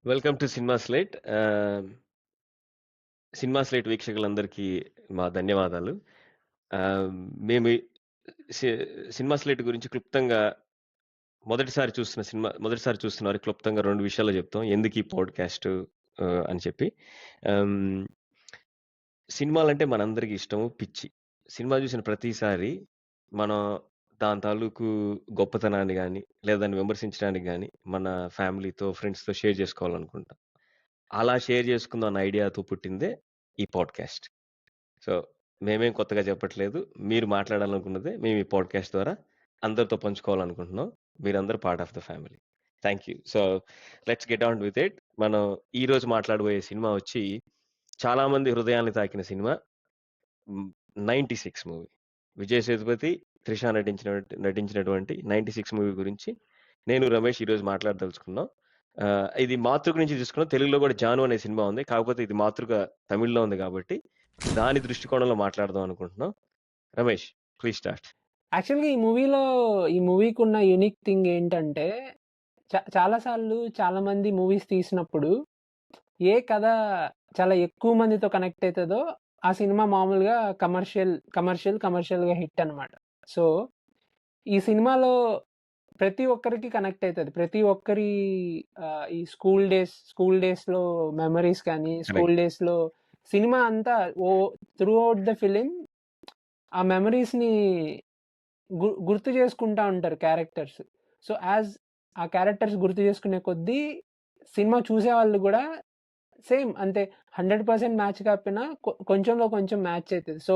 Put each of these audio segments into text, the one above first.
Welcome to cinema slate. Cinema slate వీక్షకులందరికీ మా ధన్యవాదాలు. ఆహ్, మేము ఈ సి సినిమా స్లేట్ గురించి క్లుప్తంగా మొదటిసారి చూస్తున్న వారికి క్లుప్తంగా 2 విషయాలు చెప్తాం. ఎందుకు ఈ పాడ్‌కాస్ట్ అని చెప్పి. హ్మ్. సినిమాలంటే మనందరికీ ఇష్టము, పిచ్చి. సినిమా చూసిన ప్రతిసారి మనం దాని తాలూకు గొప్పతనాన్ని గాని, లేదా దాన్ని విమర్శించడానికి గాని, మన ఫ్యామిలీతో, ఫ్రెండ్స్‌తో షేర్ చేసుకోవాలనుకుంటాం. అలా షేర్ చేసుకుందాం అన్న ఐడియాతో పుట్టిందే ఈ పాడ్‌కాస్ట్. సో, మేమేం కొత్తగా చెప్పట్లేదు. మీరు మాట్లాడాలనుకున్నదే మేము ఈ పాడ్‌కాస్ట్ ద్వారా అందరితో పంచుకోవాలనుకుంటున్నాం. మీరందరూ part of the family. Thank you. So, let's get on with it. మనం ఈరోజు మాట్లాడబోయే సినిమా వచ్చి చాలా మంది హృదయాల్ని తాకిన సినిమా. 96 మూవీ. విజయ్ సేతుపతి, త్రిష నటించినటువంటి 96 మూవీ గురించి నేను, రమేష్ ఈరోజు మాట్లాడదలుచుకున్నాం. ఇది మాతృక నుంచి తీసుకున్నాం. తెలుగులో కూడా 'జాను' అనే సినిమా ఉంది. కాకపోతే ఇది మాతృక తమిళ్‌లో ఉంది కాబట్టి దాని దృష్టికోణంలో మాట్లాడదాం అనుకుంటున్నాం. Ramesh, please start. యాక్చువల్‌గా ఈ మూవీకున్న యూనిక్ థింగ్ ఏంటంటే, చాలా సార్లు చాలామంది మూవీస్ తీసినప్పుడు, ఏ కథ చాలా ఎక్కువ మందితో కనెక్ట్ అయితదో, ఆ సినిమా మామూలుగా కమర్షియల్‌గా హిట్ అనమాట. సో, ఈ సినిమాలో ప్రతి ఒక్కరికి కనెక్ట్ అయితది. ప్రతి ఒక్కరి ఈ స్కూల్ డేస్‌లో మెమోరీస్ కానీ, కరెక్ట్. స్కూల్ డేస్‌లో సినిమా అంతా త్రూ ఔట్ ద ఫిల్మ్ ఆ మెమోరీస్‌ని గుర్తు చేసుకుంటా ఉంటారు క్యారెక్టర్స్. సో, ఆ క్యారెక్టర్స్ గుర్తు చేసుకునే కొద్దీ సినిమా చూసేవాళ్ళు గూడా సేమ్ అంతే 100% మ్యాచ్ కాకపోయినా కొంచెంలో కొంచెం మ్యాచ్ అయితది. సో,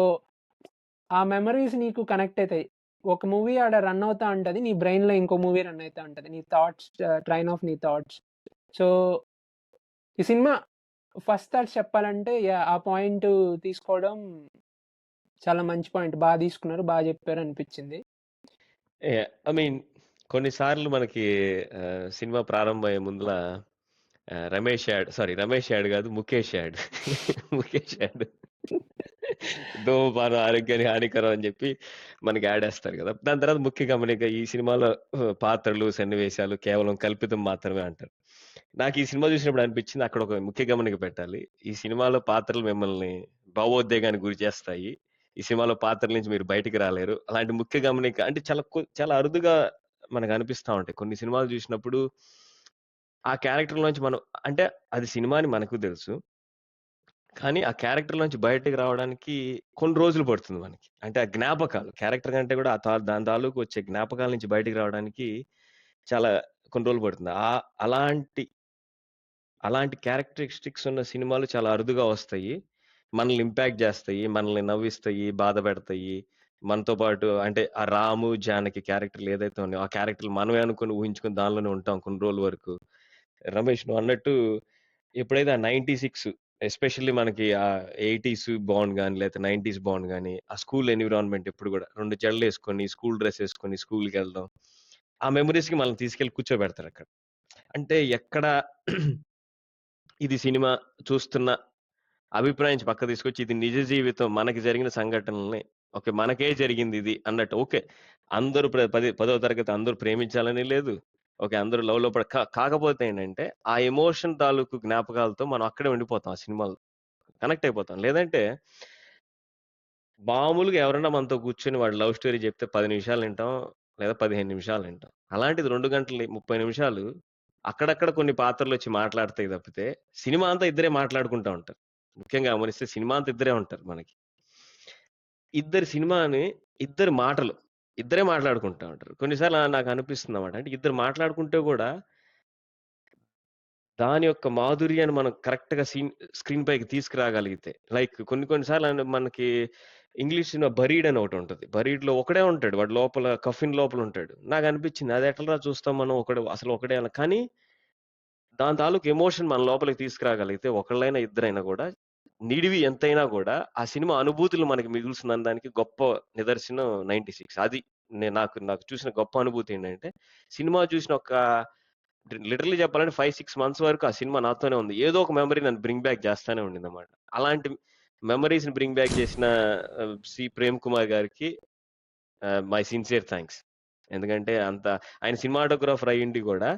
ఆ మెమోరీస్ నీకు కనెక్ట్ అయితాయి. ఒక మూవీ ఆడ రన్ అవుతా ఉంటది. నీ బ్రెయిన్‌లో ఇంకో మూవీ రన్ అయితా ఉంటది. నీ థాట్స్ ట్రైన్ ఆఫ్ నీ థాట్స్. సో, ఈ సినిమా ఫస్ట్ థాట్స్ చెప్పాలంటే ఆ పాయింట్ తీసుకోవడం చాలా మంచి పాయింట్. తీసుకున్నారు. చెప్పారు అనిపిచ్చింది. ఐ మీన్ కొన్ని సార్లు మనకి సినిమా ప్రారంభమయ్యే ముందల రమేష్ యాడ్ కాదు, ముఖేష్ యాడ్. ముఖేష్ యాడ్. ధూమపానం ఆరోగ్యానికి హానికరం అని చెప్పి మనకి యాడేస్తారు కదా! దాని తర్వాత ముఖ్య గమనిక ఈ సినిమాలో పాత్రలు, సన్నివేశాలు కేవలం కల్పితం మాత్రమే అంటారు. నాకు ఈ సినిమా చూసినప్పుడు అనిపించింది అక్కడ ఒక ముఖ్య గమనిక పెట్టాలి. ఈ సినిమాలో పాత్రలు మిమ్మల్ని భావోద్వేగానికి గురి చేస్తాయి. ఈ సినిమాలో పాత్రల నుంచి మీరు బయటికి రాలేరు. అలాంటి ముఖ్య గమనిక అంటే చాలా అరుదుగా మనకు అనిపిస్తా ఉంటాయి. కొన్ని సినిమాలు చూసినప్పుడు ఆ క్యారెక్టర్‌లోంచి మనం అంటే అది సినిమా అని మనకు తెలుసు. కానీ ఆ క్యారెక్టర్‌లోంచి బయటకి రావడానికి కొన్ని రోజులు పడుతుంది మనకి. అంటే ఆ జ్ఞాపకాలు క్యారెక్టర్ కంటే కూడా దాని తాలూకు వచ్చే జ్ఞాపకాల నుంచి బయటికి రావడానికి చాలా కొన్ని రోజులు పడుతుంది. అలాంటి అలాంటి క్యారెక్టరిస్టిక్స్ ఉన్న సినిమాలు చాలా అరుదుగా వస్తాయి. మనల్ని ఇంపాక్ట్ జేస్తాయి. మనల్ని నవ్విస్తాయి, బాధ పెడతాయి. మనతో పాటు అంటే ఆ రాము, జానకి క్యారెక్టర్‌లు ఏదైతే ఉన్నాయో, ఆ క్యారెక్టర్‌లు మనమే అనుకుని ఊహించుకొని దానిలోనే ఉంటాం కొన్ని రోజుల వరకు. రమేష్ నువ్వన్నట్టు ఎప్పుడైతే ఆ 96 ఎస్పెషల్లీ మనకి ఆ 80స్ బాండ్ గాని, లేతే 90స్ బాండ్ గాని, ఆ స్కూల్ ఎన్విరాన్మెంట్ ఎప్పుడు గూడా 2 జడలేసుకొని, స్కూల్ డ్రెస్ ఏసుకొని స్కూల్‌కెళ్ళడం. ఆ మెమోరీస్‌కి మనల్ని తీసుకెళ్ళి కూర్చోబెడతారక్కడ. అంటే ఎక్కడ ఇది సినిమా చూస్తున్న అభిప్రాయం నుంచి పక్కకు తీసుకొచ్చి ఇది నిజ జీవితం మనకి జరిగిన సంఘటనల్ని ఓకే. మనకే జరిగిందిది అన్నట్టు. ఓకే. అందరూ 10వ తరగతి అందరూ ప్రేమించాలని లేదు. ఓకే. అందరూ లవ్‌లో కాకపోతే ఏంటంటే, ఆ ఎమోషన్ తాలూకు జ్ఞాపకాలతో మనం అక్కడే ఉండిపోతాం ఆ సినిమాలో. కనెక్ట్ అయిపోతాం. లేదంటే మామూలుగా ఎవరైనా మనతో కూర్చొని వాడి లవ్ స్టోరీ చెప్తే 10 నిమిషాలు వింటాం. లేదా 15 నిమిషాలు వింటాం. అలాంటిది 2 గంటలు 30 నిమిషాలు అక్కడక్కడ కొన్ని పాత్రలొచ్చి మాట్లాడతాయి తప్పితే, సినిమా అంతా ఇద్దరే మాట్లాడుకుంటా ఉంటారు. ముఖ్యంగా గమనిస్తే సినిమా అంతా ఇద్దరే ఉంటారు మనకి. సినిమాని ఇద్దరి మాటలు. ఇద్దరే మాట్లాడుకుంటా ఉంటారు. కొన్ని సార్లు నాకనిపిస్తుందన్నమాట. అంటే ఇద్దరు మాట్లాడుకుంటే గూడా దాని యొక్క మాధుర్యాన్ని మనం కరెక్ట్‌గా స్క్రీన్ పైకి తీసుకురాగలిగితే. లైక్ కొన్ని కొన్ని సార్లు మనకి ఇంగ్లీష్ సినిమా 'బరీడ్' అని ఒకటుంటది. 'బరీడ్‌లో' ఒకడే ఉంటాడు. వాడు లోపల కఫిన్ లోపల ఉంటాడు. నాకనిపించింది అది ఎట్లరా చూస్తాం మనం అసలు ఒకడే అని. కానీ దాని తాలూకు ఎమోషన్ మన లోపలికి తీసుకురాగలిగితే ఒకళ్ళైనా, ఇద్దరైనా గూడా నిడివి ఎంతైనా గూడా ఆ సినిమా అనుభూతులు మనకి మిగులుస్తుందనడానికి గొప్ప నిదర్శనం 96. అది నాకు నాకు చూసిన గొప్ప అనుభూతి ఏంటంటే, సినిమా చూసిన ఒక లిటరల్లీ చెప్పాలంటే 5, 6 మంత్స్ వరకు ఆ సినిమా నాతోనే ఉంది. ఏదో ఒక మెమరీ నన్ను బ్రింగ్ బ్యాక్ చేస్తానే ఉండిందన్నమాట. అలాంటి మెమరీస్‌ని బ్రింగ్ బ్యాక్ చేసిన 'ప్రేమ్ కుమార్' గారికి మై సిన్సియర్ థాంక్స్. ఎందుకంటే ఆయన సినిమాటోగ్రాఫర్ అయ్యుండి గూడా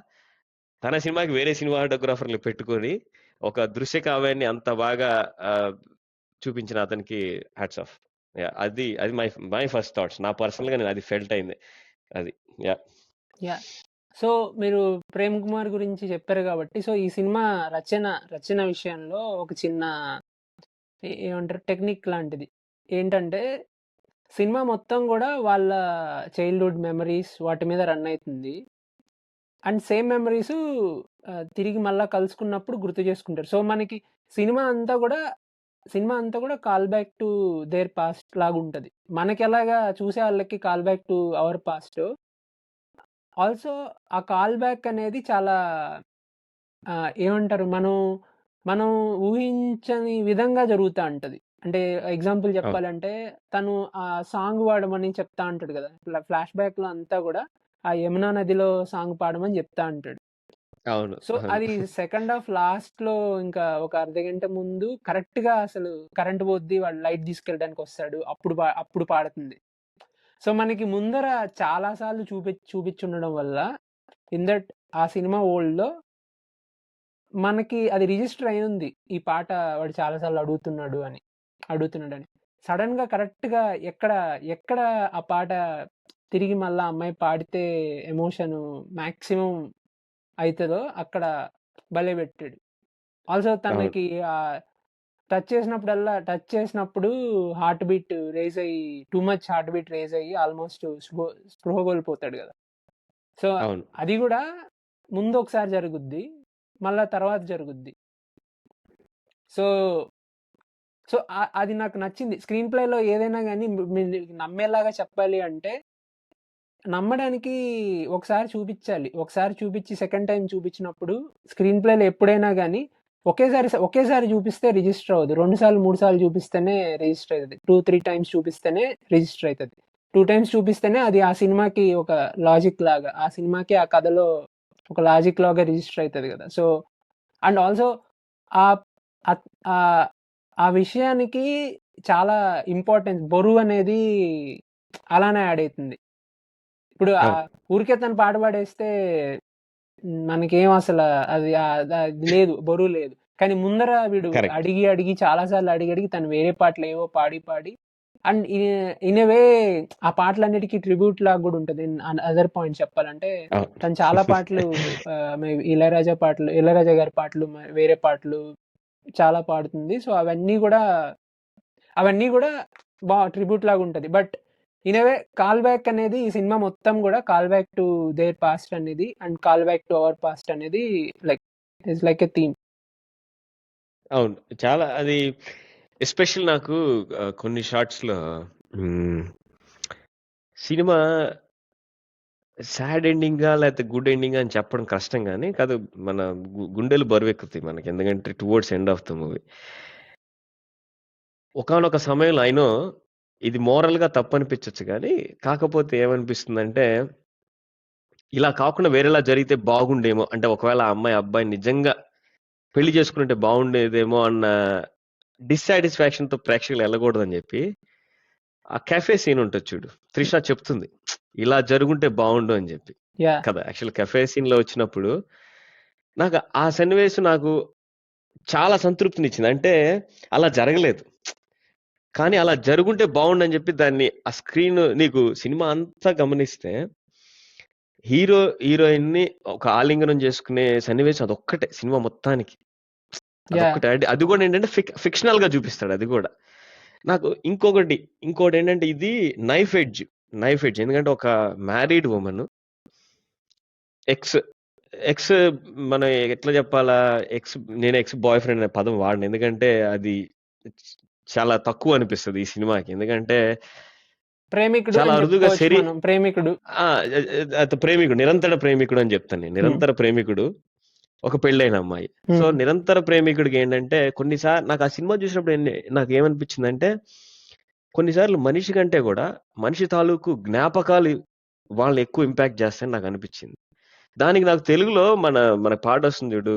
తన సినిమాకి వేరే సినిమాటోగ్రాఫర్లు పెట్టుకొని ఒక దృశ్య కావ్యాన్ని అంత బాగా చూపించిన అతనికి హ్యాట్స్ ఆఫ్. అది అది మై ఫస్ట్ థాట్స్. నా పర్సనల్ గా నేను అది ఫెల్ట్ అయింది అది. యా సో మీరు ప్రేమ్ కుమార్ గురించి చెప్పారు కాబట్టి, సో ఈ సినిమా రచన విషయంలో ఒక చిన్న ఏమంటారు టెక్నిక్ లాంటిది ఏంటంటే, సినిమా మొత్తం కూడా వాళ్ళ చైల్డ్హుడ్ మెమరీస్ వాటి మీద రన్ అవుతుంది. అండ్ సేమ్ మెమరీస్ తిరిగి మళ్ళా కలుసుకున్నప్పుడు గుర్తు చేసుకుంటారు. సో మనకి సినిమా అంతా కూడా call back to there past లాగా ఉంటుంది. మనకి ఎలాగా చూసే వాళ్ళకి call back to our past. Also ఆ కాల్ బ్యాక్ అనేది చాలా ఏమంటారు మనం ఊహించని విధంగా జరుగుతా ఉంటది. అంటే ఎగ్జాంపుల్ చెప్పాలంటే తను ఆ సాంగ్ పాడమని చెప్తా ఉంటాడు కదా! ఫ్లాష్ బ్యాక్‌లో అంతా కూడా ఆ యమునా నదిలో సాంగ్ పాడమని చెప్తా ఉంటాడు. అవును. సో అది సెకండ్ హాఫ్ లాస్ట్‌లో ఇంకా ఒక అర్ధగంట ముందు కరెక్ట్‌గా అసలు కరెంట్ పోద్ది. వాడు లైట్ తీసుకెళ్ళడానికి వస్తాడు. అప్పుడు పాడుతుంది. సో మనకి ముందర చాలా సార్లు చూపిచ్చుండడం వల్ల ఇన్ దట్ ఆ సినిమా వరల్డ్‌లో మనకి అది రిజిస్టర్ అయ్యుంది. ఈ పాట వాడు చాలా సార్లు అడుగుతున్నాడని. సడెన్‌గా కరెక్ట్‌గా ఎక్కడ ఆ పాట తిరిగి మళ్ళా అమ్మాయి పాడితే ఎమోషను మాక్సిమం అయితదో అక్కడ భలే పెట్టాడు. ఆల్సో తనకి టచ్ చేసినప్పుడు హార్ట్ బీట్ రైజ్ అయ్యి too much heart beat rise అయ్యి ఆల్మోస్ట్ స్పృహ కోల్పోతాడు కదా! సో అది కూడా ముందు ఒకసారి జరుగుద్ది. మళ్ళా తర్వాత జరుగుద్ది. సో అది నాకు నచ్చింది. స్క్రీన్ ప్లేలో ఏదైనా గానీ నమ్మేలాగా చెప్పాలి అంటే, నమ్మడానికి ఒకసారి చూపిచ్చాలి. ఒకసారి చూపిచ్చి సెకండ్ టైమ్ చూపించినప్పుడు స్క్రీన్ ప్లేలో ఎప్పుడైనా గానీ ఒకేసారి చూపిస్తే రిజిస్టర్ అవ్వదు. 2 సార్లు, 3 సార్లు చూపిస్తేనే రిజిస్టర్ అయితది. 2, 3 టైమ్స్ చూపిస్తేనే రిజిస్టర్ అయితది. 2 టైమ్స్ చూపిస్తేనే అది ఆ సినిమాకి ఒక లాజిక్ లాగా, ఆ సినిమాకి ఆ కథలో ఒక లాజిక్ లాగా రిజిస్టర్ అయితది కదా! సో అండ్ ఆల్సో ఆ విషయానికి చాలా ఇంపార్టెన్స్, బరువు అనేది అలానే యాడ్ అయితుంది. ఇప్పుడు ఊరికే తను పాట పాడేస్తే మనకేం అసలు అది లేదు, బరువు లేదు. కానీ ముందర వీడు అడిగి చాలా సార్లు అడిగి తను వేరే పాటలు ఏవో పాడి అండ్ ఇన్ ఎ వే ఆ పాటలన్నిటికీ ట్రిబ్యూట్ లాగా కూడా ఉంటుంది. అదర్ పాయింట్ చెప్పాలంటే తను చాలా పాటలు ఇళయరాజా గారి పాటలు, వేరే పాటలు చాలా పాడుతుంది. సో అవన్నీ కూడా ట్రిబ్యూట్ లాగా ఉంటది. But in a way call back అనేది ఈ సినిమా మొత్తం కూడా call back to there past అనేది and call back to our past అనేది లైక్ ఎ థీమ్. అవును. చాలా అది ఎస్పెషల్ నాకు కొన్ని షార్ట్స్ లో సినిమా సాడ్ ఎండింగా లేకపోతే గుడ్ ఎండింగ్ అని చెప్పడం కష్టం, కానీ కాదు మన గుండెలు బరువెక్కుతాయి మనకి, ఎందుకంటే towards end of the movie ఒకానొక సమయంలో అయినో ఇది మోరల్ గా తప్పనిపించచ్చు, కానీ కాకపోతే ఏమనిపిస్తుందంటే ఇలా కాకుండా వేరేలా జరిగితే బాగుండేమో, అంటే ఒకవేళ ఆ అమ్మాయి అబ్బాయి నిజంగా పెళ్లి చేసుకుంటే బాగుండేదేమో అన్న డిస్సాటిస్ఫాక్షన్ తో ప్రేక్షకులు వెళ్ళకూడదని చెప్పి ఆ కెఫే సీన్ ఉంటుంది చూడు, త్రిష చెప్తుంది ఇలా జరుగుంటే బాగుండు అని చెప్పి కదా. యాక్చువల్ కెఫే సీన్ లో వచ్చినప్పుడు నాకు ఆ సన్నివేశం నాకు చాలా సంతృప్తినిచ్చింది. అంటే అలా జరగలేదు, కానీ అలా జరుగుంటే బాగుండని చెప్పి దాన్ని ఆ స్క్రీన్ నీకు సినిమా అంతా గమనిస్తే హీరోయిన్ ని ఒక ఆలింగనం చేసుకునే సన్నివేశం అదొక్కటే సినిమా మొత్తానికి. అదొక్కటే, అది కూడా ఏంటంటే ఫిక్షనల్ గా చూపిస్తాడు. అది కూడా నాకు ఇంకోటి ఏంటంటే ఇది నైఫ్ ఎడ్జ్. ఎందుకంటే ఒక మ్యారీడ్ ఉమెన్ ఎక్స్ మనం ఎట్లా చెప్పాలా, నేను ఎక్స్ బాయ్ ఫ్రెండ్ అనే పదం వాడను, ఎందుకంటే అది చాలా తక్కువ అనిపిస్తుంది ఈ సినిమాకి. ఎందుకంటే చాలా అరుదుగా ప్రేమికుడు నిరంతర ప్రేమికుడు అని చెప్తాను నేను. నిరంతర ప్రేమికుడు ఒక పెళ్ళైన అమ్మాయి. సో నిరంతర ప్రేమికుడికి ఏంటంటే కొన్నిసార్లు నాకు ఆ సినిమా చూసినప్పుడు నాకు ఏమనిపించిందంటే కొన్నిసార్లు మనిషి కంటే కూడా మనిషి తాలూకు జ్ఞాపకాలు వాళ్ళని ఎక్కువ ఇంపాక్ట్ చేస్తాయని నాకు అనిపించింది. దానికి నాకు తెలుగులో మన పాట వస్తుంది చూడు,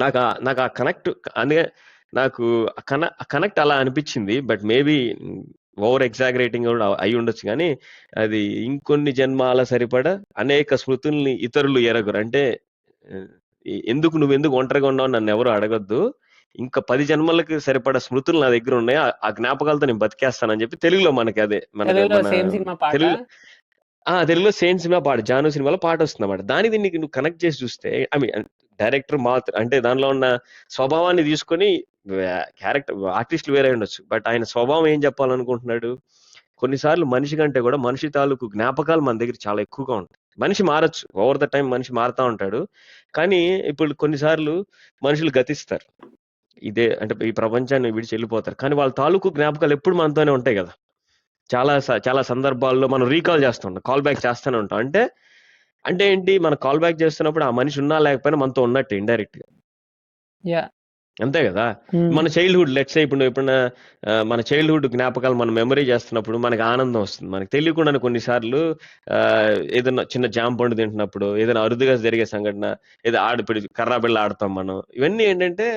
నాకు ఆ కనెక్ట్, అందుకే నాకు కనెక్ట్ అలా అనిపించింది. బట్ మేబీ ఓవర్ ఎగ్జాగరేటింగ్ కూడా అయి ఉండొచ్చు, కానీ అది ఇంకొన్ని జన్మాల సరిపడ అనేక స్మృతుల్ని ఇతరులు ఎరగరు, అంటే ఎందుకు నువ్వెందుకు ఒంటరిగా ఉన్నావు నన్ను ఎవరు అడగొద్దు. ఇంకా 10 జన్మలకి సరిపడా స్మృతులు నా దగ్గర ఉన్నాయి. ఆ జ్ఞాపకాలతో నేను బతికేస్తానని చెప్పి తెలుగులో మనకి అదే తెలుగులో మన సేమ్ సినిమా పాట. తెలుగులో తెలుగులో సేమ్ సినిమా పాట జాను సినిమాలో పాట వస్తుంది అన్నమాట. దాని దీనికి నువ్వు కనెక్ట్ చేసి చూస్తే ఐ మీన్ డైరెక్టర్ మాత్రం అంటే దానిలో ఉన్న స్వభావాన్ని తీసుకొని క్యారెక్టర్ ఆర్టిస్టులు వేరే ఉండొచ్చు, బట్ ఆయన స్వభావం ఏం చెప్పాలనుకుంటున్నాడు. కొన్నిసార్లు మనిషి కంటే కూడా మనిషి తాలూకు జ్ఞాపకాలు మన దగ్గర చాలా ఎక్కువగా ఉంటాయి. మనిషి మారచ్చు, ఓవర్ ద టైం మనిషి మారుతా ఉంటాడు. కానీ ఇప్పుడు కొన్నిసార్లు మనుషులు గతిస్తారు, ఇదే అంటే ఈ ప్రపంచాన్ని విడిచి వెళ్ళిపోతారు. కానీ వాళ్ళ తాలూకు జ్ఞాపకాలు ఎప్పుడు మనతోనే ఉంటాయి కదా. చాలా సందర్భాల్లో మనం రీకాల్ చేస్తుంటాం, కాల్ బ్యాక్ చేస్తూనే ఉంటాం. అంటే ఏంటి, మనం కాల్ బ్యాక్ చేస్తున్నప్పుడు ఆ మనిషి ఉన్నా లేకపోయినా మనతో ఉన్నట్టు ఇండైరెక్ట్ గా, యా అంతే కదా. మన చైల్డ్హుడ్ లెట్స్ ఇప్పుడు ఎప్పుడైనా మన చైల్డ్హుడ్ జ్ఞాపకాలు మనం మెమరీ చేస్తున్నప్పుడు మనకి ఆనందం వస్తుంది. మనకి తెలియకుండా కొన్నిసార్లు ఏదైనా చిన్న జామ పండు తింటున్నప్పుడు, ఏదైనా అరుదుగా జరిగే సంఘటన, ఏదో ఇప్పుడు కర్రా బిళ్ళ ఆడతాం మనం. ఇవన్నీ ఏంటంటే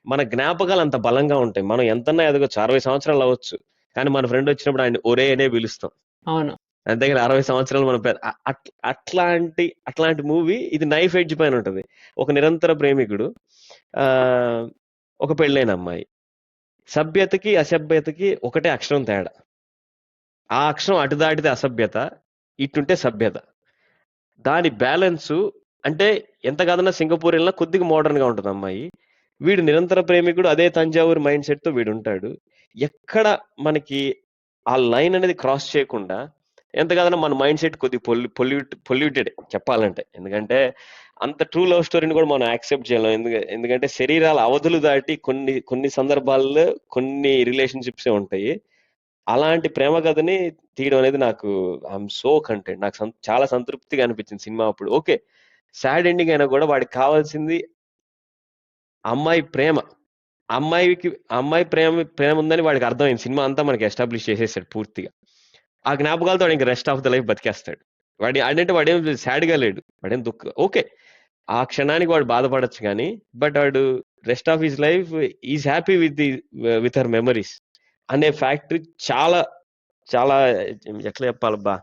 మన జ్ఞాపకాలు అంత బలంగా ఉంటాయి. మనం ఎంతన్నా ఎదగొచ్చు, 60 సంవత్సరాలు అవ్వచ్చు, కానీ మన ఫ్రెండ్ వచ్చినప్పుడు ఆయన ఒరే అనే పిలుస్తాం. అవును. అంతేగాని 60 సంవత్సరాలు మన అట్లాంటి మూవీ ఇది. నైఫ్ ఎడ్జ్ పైన ఉంటది. ఒక నిరంతర ప్రేమికుడు, ఆ ఒక పెళ్ళైన అమ్మాయి, సభ్యతకి అసభ్యతకి ఒకటే అక్షరం తేడా. ఆ అక్షరం అటు దాటితే అసభ్యత, ఇటుంటే సభ్యత. దాని బ్యాలెన్సు అంటే ఎంత కాదన్నా సింగపూర్ వెళ్ళినా కొద్దిగా మోడర్న్ గా ఉంటుంది అమ్మాయి. వీడు నిరంతర ప్రేమికుడు, అదే తంజావూరు మైండ్ సెట్ తో వీడు ఉంటాడు. ఎక్కడ మనకి ఆ లైన్ అనేది క్రాస్ చేయకుండా, ఎంత కాదన్నా మన మైండ్ సెట్ కొద్ది పొల్యూటెడ్ చెప్పాలంటే. ఎందుకంటే అంత ట్రూ లవ్ స్టోరీని కూడా మనం యాక్సెప్ట్ చేయలేం. ఎందుకంటే శరీరాల అవధులు దాటి కొన్ని సందర్భాల్లో కొన్ని రిలేషన్షిప్సే ఉంటాయి. అలాంటి ప్రేమ కథని తీయడం అనేది నాకు ఐఎమ్ సో కంటెంట్. నాకు చాలా సంతృప్తిగా అనిపించింది సినిమా అప్పుడు. ఓకే, సాడ్ ఎండింగ్ అయినా కూడా వాడికి కావాల్సింది అమ్మాయి ప్రేమ. అమ్మాయి ప్రేమ ఉందని వాడికి అర్థమైంది. సినిమా అంతా మనకి ఎస్టాబ్లిష్ చేసేసాడు పూర్తిగా. ఆ జ్ఞాపకాలతో వాడు ఇంకా రెస్ట్ ఆఫ్ ద లైఫ్ బతికేస్తాడు. వాడేం సాడ్ గా లేడు, వాడేం ఓకే ఆ క్షణానికి వాడు బాధపడచ్చు కానీ, బట్ వాడు rest of his life is happy with her memories అనే ఫ్యాక్టరీ చాలా చాలా ఎట్లా చెప్పాలబ్బా,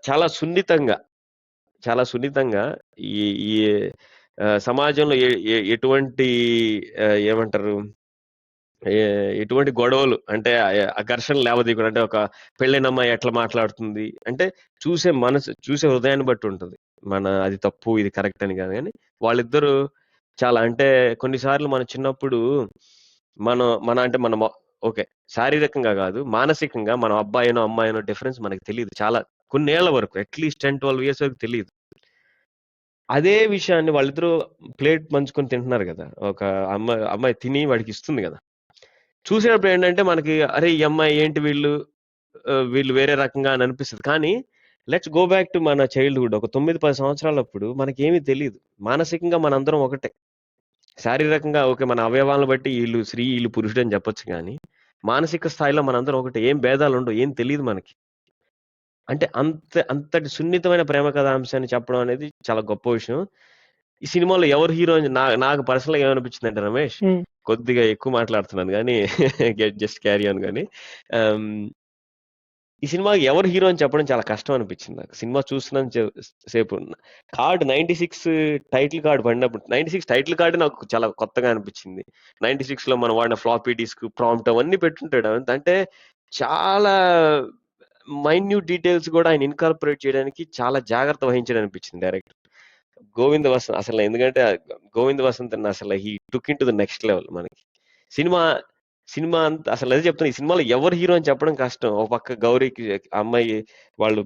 చాలా సున్నితంగా ఈ ఈ సమాజంలో ఎటువంటి ఏమంటారు, ఎటువంటి గొడవలు అంటే ఆ ఘర్షణ లేవదీయకుండా, అంటే ఒక పెళ్ళైన అమ్మాయి ఎట్లా మాట్లాడుతుంది అంటే చూసే హృదయాన్ని బట్టి ఉంటుంది. అది తప్పు ఇది కరెక్ట్ అని కాదు, కానీ వాళ్ళిద్దరూ చాలా అంటే కొన్నిసార్లు మన చిన్నప్పుడు మన ఓకే శారీరకంగా కాదు మానసికంగా మనం అబ్బాయినో అమ్మాయినో డిఫరెన్స్ మనకి తెలియదు. చాలా కొన్నేళ్ల వరకు, అట్లీస్ట్ 10-12 years వరకు తెలియదు. అదే విషయాన్ని వాళ్ళిద్దరూ ప్లేట్ పంచుకొని తింటున్నారు కదా, ఒక అమ్మాయి తిని వాడికి ఇస్తుంది కదా. చూసేటప్పుడు ఏంటంటే మనకి అరే ఈ అమ్మాయి ఏంటి వీళ్ళు వేరే రకంగా అని అనిపిస్తుంది. కానీ లెట్స్ గో బ్యాక్ టు మన చైల్డ్హుడ్. ఒక 9-10 సంవత్సరాలప్పుడు మనకేమీ తెలియదు. మానసికంగా మనందరం ఒకటే. శారీరకంగా ఓకే మన అవయవాలను బట్టి వీళ్ళు స్త్రీ వీళ్ళు పురుషుడు అని చెప్పొచ్చు, కానీ మానసిక స్థాయిలో మనందరం ఒకటే. ఏం భేదాలు ఉండవు, ఏం తెలియదు మనకి. అంటే అంతటి సున్నితమైన ప్రేమ కథాంశాన్ని చెప్పడం అనేది చాలా గొప్ప విషయం. ఈ సినిమాలో ఎవరు హీరో నాకు పర్సనల్గా ఏమనిపించింది అంటే, రమేష్ కొద్దిగా ఎక్కువ మాట్లాడుతున్నాను కానీ జస్ట్ క్యారీ ఆన్. కానీ ఈ సినిమా ఎవరు హీరో అని చెప్పడం చాలా కష్టం అనిపించింది నాకు. సినిమా చూస్తున్నంత సేపు కార్డ్ 96 టైటిల్ కార్డ్ పడినప్పుడు, 96 టైటిల్ కార్డ్ నాకు చాలా కొత్తగా అనిపించింది. 96 లో మనం వాడిన ఫ్లాపీ డిస్క్, ప్రాంప్ట్ అవన్నీ పెట్టుంటాడు. అంటే చాలా మైన్యూట్ డీటెయిల్స్ కూడా ఆయన ఇన్కార్పొరేట్ చేయడానికి చాలా జాగ్రత్త వహించడం అనిపించింది డైరెక్టర్ గోవింద్ వసంత్. అసలు ఎందుకంటే గోవింద్ వసంత్ అసలు he took in to the next level. మనకి సినిమా అంతా అసలు అదే చెప్తున్నా, ఈ సినిమాలో ఎవరు హీరో అని చెప్పడం కష్టం. ఒక పక్క గౌరీకి అమ్మాయి వాళ్ళు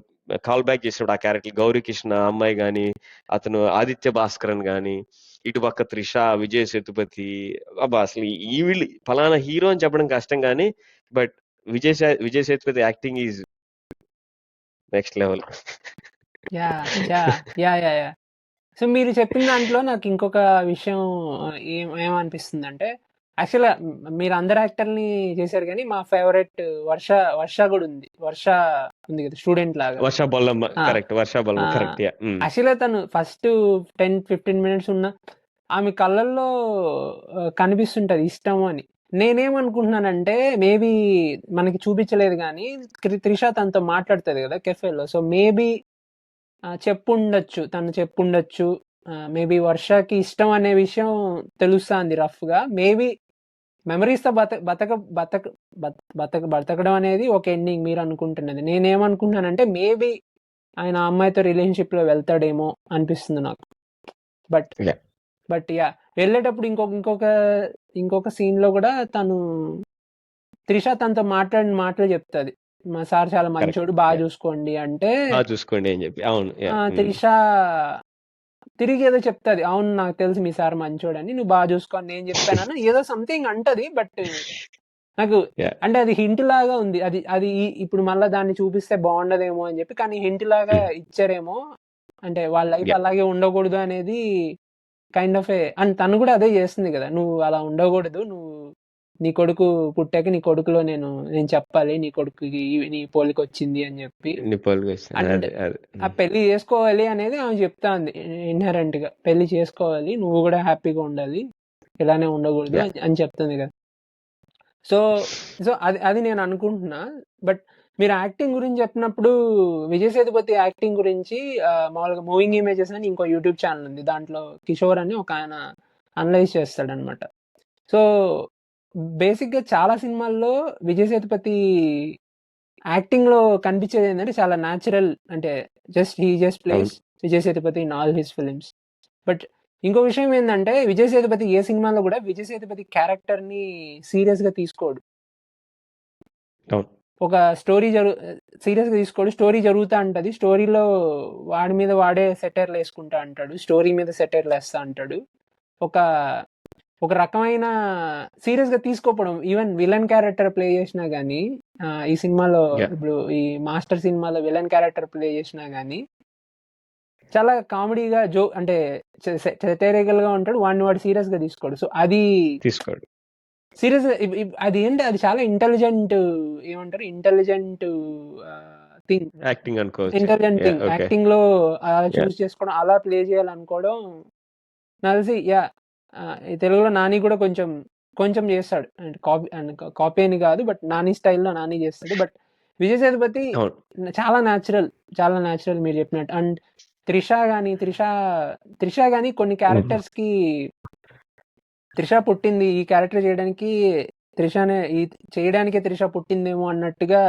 కాల్ బ్యాక్ చేసినప్పుడు ఆ క్యారెక్టర్ గౌరీ కృష్ణ అమ్మాయి కానీ, అతను ఆదిత్య భాస్కరన్ కానీ, ఇటు పక్క త్రిష, విజయ్ సేతుపతి, అబ్బా అసలు ఈ వీళ్ళు ఫలానా హీరో అని చెప్పడం కష్టం. కానీ but Vijay Sethupathi acting is next level. Yeah yeah yeah yeah yeah so మీరు చెప్పిన దాంట్లో నాకు ఇంకొక విషయం ఏమనిపిస్తుందంటే, యాక్చువల్గా మీరు అందరు యాక్టర్ని చేశారు కానీ మా ఫేవరెట్ వర్ష కూడా ఉంది. వర్ష ఉంది కదా స్టూడెంట్ లాగా, వర్ష బొల్లమ్మ. కరెక్ట్, వర్ష బొల్లమ్మ కరెక్ట్. యాక్చువల్గా తను ఫస్ట్ 10-15 minutes ఉన్న ఆమె కళ్ళల్లో కనిపిస్తుంటది ఇష్టము అని. నేనేమనుకుంటున్నానంటే మేబీ మనకి చూపించలేదు కానీ త్రిష తనతో మాట్లాడుతుంది కదా కెఫేలో, సో మేబీ తను చెప్పుండొచ్చు మేబీ వర్షకి ఇష్టం అనే విషయం తెలుస్తుంది రఫ్గా. మేబీ మెమరీస్తో బతకడం అనేది ఒక ఎండింగ్ మీరు అనుకుంటున్నది. నేనేమనుకుంటున్నానంటే మేబీ ఆయన ఆ అమ్మాయితో రిలేషన్షిప్లో వెళ్తాడేమో అనిపిస్తుంది నాకు. Yeah. బట్ యా వెళ్ళేటప్పుడు ఇంకొక సీన్లో కూడా త్రిష తనతో మాట్లాడిన మాటలు చెప్తుంది. మా సార్ చాలా మంచోడు, బాగా చూసుకోండి అంటే చూసుకోండి అని చెప్పి. అవును. త్రిష తిరిగి ఏదో చెప్తుంది, అవును నాకు తెలుసు మీ సార్ మంచోడు అని, నువ్వు బాగా చూసుకోండి నేను చెప్పానని ఏదో సంథింగ్ అంటది. బట్ నాకు అంటే అది హింట్ లాగా ఉంది. అది ఇప్పుడు మళ్ళీ దాన్ని చూపిస్తే బాగుండదేమో అని చెప్పి, కానీ హింట్ లాగా ఇచ్చారేమో. అంటే వాళ్ళ లైఫ్ అలాగే ఉండకూడదు అనేది కైండ్ ఆఫ్ అండ్ తను కూడా అదే చేస్తుంది కదా, నువ్వు అలా ఉండకూడదు, నువ్వు నీ కొడుకు పుట్టాక నీ కొడుకులో నేను చెప్పాలి నీ కొడుకుకి నీ పోలిక వచ్చింది అని చెప్పి. ఆ పెళ్లి చేసుకోవాలి అనేది ఆమె చెప్తా ఉంది ఇన్హెరెంట్ గా, పెళ్లి చేసుకోవాలి, నువ్వు కూడా హ్యాపీగా ఉండాలి, ఇలానే ఉండకూడదు అని చెప్తుంది కదా. సో అది నేను అనుకుంటున్నా. బట్ మీరు యాక్టింగ్ గురించి చెప్పినప్పుడు విజయ్ సేతుపతి యాక్టింగ్ గురించి మామూలుగా మూవింగ్ ఇమేజెస్ అని ఇంకో యూట్యూబ్ ఛానల్ ఉంది, దాంట్లో కిషోర్ అని ఒక ఆయన అనలైజ్ చేస్తాడనమాట. సో బేసిక్గా చాలా సినిమాల్లో విజయ్ సేతుపతి యాక్టింగ్లో కనిపించేది ఏంటంటే చాలా న్యాచురల్, అంటే he just place Vijay Sethupathi in all his films. But ఇంకో విషయం ఏంటంటే విజయ్ సేతుపతి ఏ సినిమాలో కూడా విజయ్ సేతుపతి క్యారెక్టర్ని సీరియస్గా తీసుకోడు. ఒక స్టోరీ సీరియస్గా తీసుకోడు, స్టోరీ జరుగుతూ ఉంటుంది, స్టోరీలో వాడి మీద వాడే సెటైర్లు వేసుకుంటా అంటాడు, స్టోరీ మీద సెటైర్లు వేస్తా అంటాడు. ఒక రకమైన సీరియస్గా తీసుకోపోవడం. ఈవెన్ విలన్ క్యారెక్టర్ ప్లే చేసినా కానీ ఈ సినిమాలో, ఇప్పుడు ఈ మాస్టర్ సినిమాలో విలన్ క్యారెక్టర్ ప్లే చేసినా కానీ చాలా కామెడీగా అంటే సెటైరికల్ గా ఉంటాడు, వాడు సీరియస్ గా తీసుకోడు. సో అది తీసుకోడు సీరియస్. అది ఏంటి, అది చాలా ఇంటెలిజెంట్, ఏమంటారు ఇంటెలిజెంట్ థింగ్, యాక్టింగ్ అనుకోవచ్చు. ఇంటెలిజెంట్ థింగ్ యాక్టింగ్ లో అలా చూస్ చేసుకోవడం, అలా ప్లే చేయాలనుకోవడం నాకు తెలిసి. తెలుగులో నాని కూడా కొంచెం చేస్తాడు, అంటే కాపీ అని కాదు, బట్ నాని స్టైల్లో నాని చేస్తాడు. బట్ విజయ్ సేతుపతి చాలా న్యాచురల్ మీరు చెప్పినట్టు. అండ్ త్రిష కానీ కొన్ని క్యారెక్టర్స్ కి త్రిష పుట్టింది ఈ క్యారెక్టర్ చేయడానికి, చేయడానికే త్రిష పుట్టిందేమో అన్నట్టుగా